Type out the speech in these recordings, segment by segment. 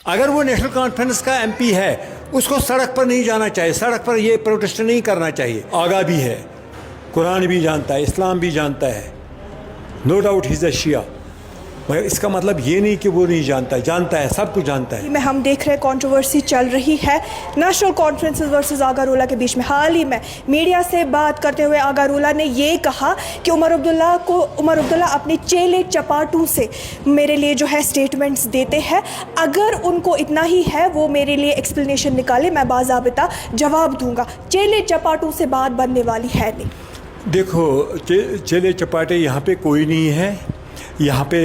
اگر وہ national conference کا ایم پی ہے اس کو سڑک پر نہیں جانا چاہیے، سڑک پر یہ پروٹیسٹ نہیں کرنا چاہیے. آگاہ بھی ہے، قرآن بھی جانتا ہے، اسلام بھی جانتا ہے، نو ڈاؤٹ ہی از اے شیعہ، مگر اس کا مطلب یہ نہیں کہ وہ نہیں جانتا ہے، جانتا ہے، سب کچھ جانتا ہے. میں ہم دیکھ رہے کنٹروورسی چل رہی ہے نیشنل کانفرنسز ورسز آغا رولہ کے بیچ میں. حال ہی میں میڈیا سے بات کرتے ہوئے آغا رولہ نے یہ کہا کہ عمر عبداللہ اپنے چیلے چپاٹوں سے میرے لیے جو ہے اسٹیٹمنٹس دیتے ہیں، اگر ان کو اتنا ہی ہے وہ میرے لیے ایکسپلینیشن نکالے، میں باضابطہ جواب دوں گا. چیلے چپاٹوں سے بات بننے والی ہے نہیں. دیکھو چیلے چپاٹے یہاں پہ کوئی نہیں ہے. یہاں پہ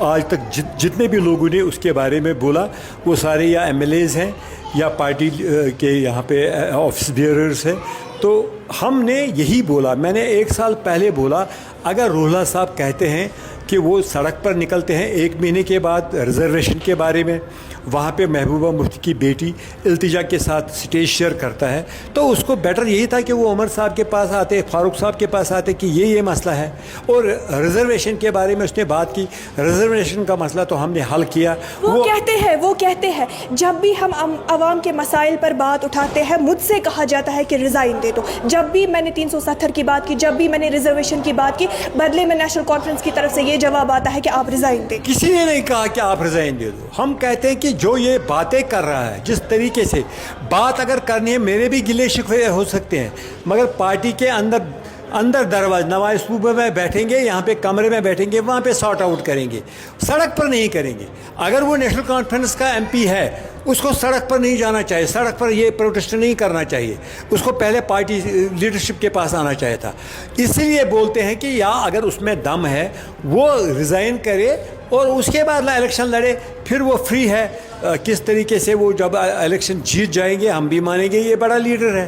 آج تک جتنے بھی لوگوں نے اس کے بارے میں بولا وہ سارے یا ایم ایل ایز ہیں یا پارٹی کے یہاں پہ آفس بیئررز ہیں. تو ہم نے یہی بولا، میں نے 1 سال پہلے بولا، اگر روح اللہ صاحب کہتے ہیں کہ وہ سڑک پر نکلتے ہیں 1 مہینے کے بعد ریزرویشن کے بارے میں، وہاں پہ محبوبہ مفتی کی بیٹی التجا کے ساتھ اسٹیج شیئر کرتا ہے، تو اس کو بیٹر یہی تھا کہ وہ عمر صاحب کے پاس آتے، فاروق صاحب کے پاس آتے کہ یہ مسئلہ ہے. اور ریزرویشن کے بارے میں اس نے بات کی، ریزرویشن کا مسئلہ تو ہم نے حل کیا. وہ کہتے ہیں جب بھی ہم عوام کے مسائل پر بات اٹھاتے ہیں مجھ سے کہا جاتا ہے کہ ریزائن دے دو. جب بھی میں نے 370 کی بات کی، جب بھی میں نے ریزرویشن کی بات کی، بدلے میں نیشنل کانفرنس کی طرف سے یہ جواب آتا ہے کہ آپ ریزائن دیں. کسی نے نہیں کہا کہ آپ ریزائن دے دو. ہم کہتے ہیں کہ جو یہ باتیں کر رہا ہے، جس طریقے سے بات اگر کرنی ہے، میرے بھی گلے شکوے ہو سکتے ہیں، مگر پارٹی کے اندر دروازہ نواز صوبہ میں بیٹھیں گے، یہاں پہ کمرے میں بیٹھیں گے، وہاں پہ سارٹ آؤٹ کریں گے، سڑک پر نہیں کریں گے. اگر وہ نیشنل کانفرنس کا ایم پی ہے اس کو سڑک پر نہیں جانا چاہیے، سڑک پر یہ پروٹیسٹ نہیں کرنا چاہیے، اس کو پہلے پارٹی لیڈرشپ کے پاس آنا چاہیے تھا. اسی لیے بولتے ہیں کہ یا اگر اس میں دم ہے وہ ریزائن کرے اور اس کے بعد الیکشن لڑے، پھر وہ فری ہے. کس طریقے سے وہ جب الیکشن جیت جائیں گے ہم بھی مانیں گے یہ بڑا لیڈر ہے.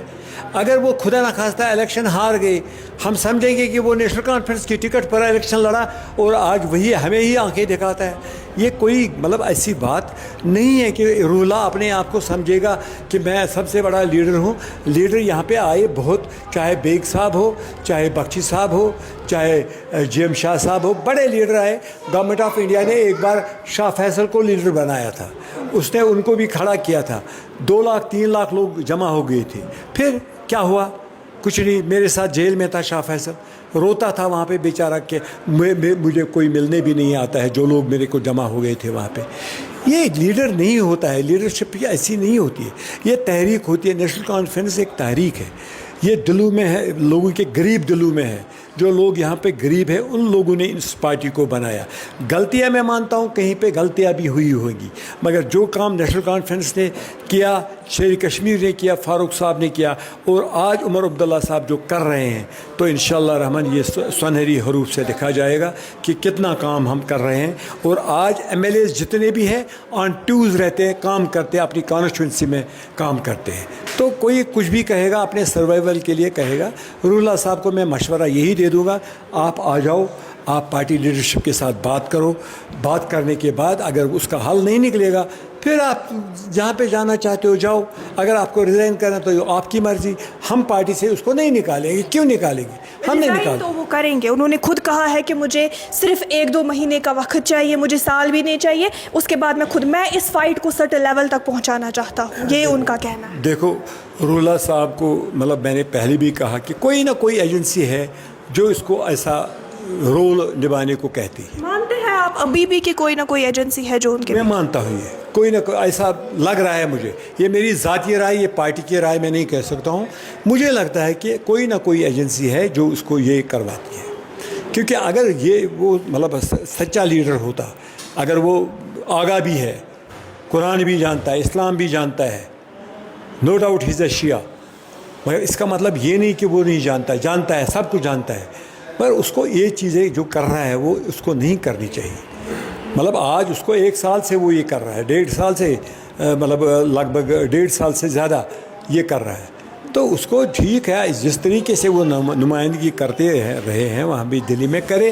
اگر وہ خدا نخواستہ الیکشن ہار گئے، ہم سمجھیں گے کہ وہ نیشنل کانفرنس کی ٹکٹ پر الیکشن لڑا اور آج وہی ہمیں ہی آنکھیں دکھاتا ہے. یہ کوئی مطلب ایسی بات نہیں ہے کہ روح اللہ اپنے آپ کو سمجھے گا کہ میں سب سے بڑا لیڈر ہوں. لیڈر یہاں پہ آئے بہت، چاہے بیگ صاحب ہو، چاہے بخشی صاحب ہو، چاہے جی ایم شاہ صاحب ہو، بڑے لیڈر آئے. گورنمنٹ آف انڈیا نے ایک بار شاہ فیصل کو لیڈر بنایا تھا، اس نے ان کو بھی کھڑا کیا تھا. 2 لاکھ 3 لاکھ لوگ جمع ہو گئے تھے. پھر کیا ہوا؟ کچھ نہیں. میرے ساتھ جیل میں تھا شاہ فیصل، روتا تھا وہاں پہ بیچارہ کہ مجھے کوئی ملنے بھی نہیں آتا ہے، جو لوگ میرے کو جمع ہو گئے تھے وہاں پہ. یہ لیڈر نہیں ہوتا ہے، لیڈرشپ ایسی نہیں ہوتی ہے، یہ تحریک ہوتی ہے. نیشنل کانفرنس ایک تحریک ہے، یہ دلوں میں ہے، لوگوں کے غریب دلوں میں ہے. جو لوگ یہاں پہ غریب ہیں ان لوگوں نے اس پارٹی کو بنایا. غلطیاں میں مانتا ہوں کہیں پہ غلطیاں بھی ہوئی ہوں گی، مگر جو کام نیشنل کانفرنس نے کیا، شیر کشمیر نے کیا، فاروق صاحب نے کیا، اور آج عمر عبداللہ صاحب جو کر رہے ہیں، تو انشاءاللہ رحمن یہ سنہری حروف سے دکھا جائے گا کہ کتنا کام ہم کر رہے ہیں. اور آج ایم ایل ایز جتنے بھی ہیں آن ٹیوز رہتے ہیں، کام کرتے ہیں، اپنی کانسٹیٹوئنسی میں کام کرتے ہیں. تو کوئی کچھ بھی کہے گا اپنے سروائیول کے لیے کہے گا. روح اللہ صاحب کو میں مشورہ یہی دے دوں گا، آپ آ جاؤ، آپ پارٹی لیڈرشپ کے ساتھ بات کرو. بات کرنے کے بعد اگر اس کا حل نہیں نکلے گا پھر آپ جہاں پہ جانا چاہتے ہو جاؤ. اگر آپ کو ریزائن کرنا تو یہ آپ کی مرضی، ہم پارٹی سے اس کو نہیں نکالیں گے. کیوں نکالیں گے؟ ہم نہیں نکالیں. تو وہ کریں گے. انہوں نے خود کہا ہے کہ مجھے صرف 1-2 مہینے کا وقت چاہیے، مجھے سال بھی نہیں چاہیے، اس کے بعد میں اس فائٹ کو سرٹن لیول تک پہنچانا چاہتا ہوں. یہ ان کا کہنا ہے. دیکھو روح اللہ صاحب کو مطلب میں نے پہلے بھی کہا کہ کوئی نہ کوئی ایجنسی ہے جو اس کو ایسا رول نبھانے کو کہتی ہے. مانتے ہیں آپ ابھی بھی کہ کوئی نہ کوئی ایجنسی ہے جو ان کے؟ میں مانتا ہوں یہ کوئی نہ کوئی ایسا لگ رہا ہے مجھے. یہ میری ذاتی رائے، یہ پارٹی کی رائے میں نہیں کہہ سکتا ہوں. مجھے لگتا ہے کہ کوئی نہ کوئی ایجنسی ہے جو اس کو یہ کرواتی ہے. کیونکہ اگر یہ وہ مطلب سچا لیڈر ہوتا، اگر وہ آگاہ بھی ہے، قرآن بھی جانتا ہے، اسلام بھی جانتا ہے، نو ڈاؤٹ ہی از اے شیعہ، مگر اس کا مطلب یہ نہیں کہ وہ نہیں جانتا، جانتا ہے، سب کچھ جانتا ہے. مگر اس کو یہ چیزیں جو کر رہا ہے وہ اس کو نہیں کرنی چاہیے. مطلب آج اس کو 1 سال سے وہ یہ کر رہا ہے، 1.5 سال سے مطلب لگ بھگ 1.5 سال سے زیادہ یہ کر رہا ہے. تو اس کو ٹھیک ہے، جس طریقے سے وہ نمائندگی کرتے رہے ہیں وہاں بھی دلی میں کرے.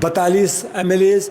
42 MLAs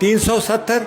370